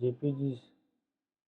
JPG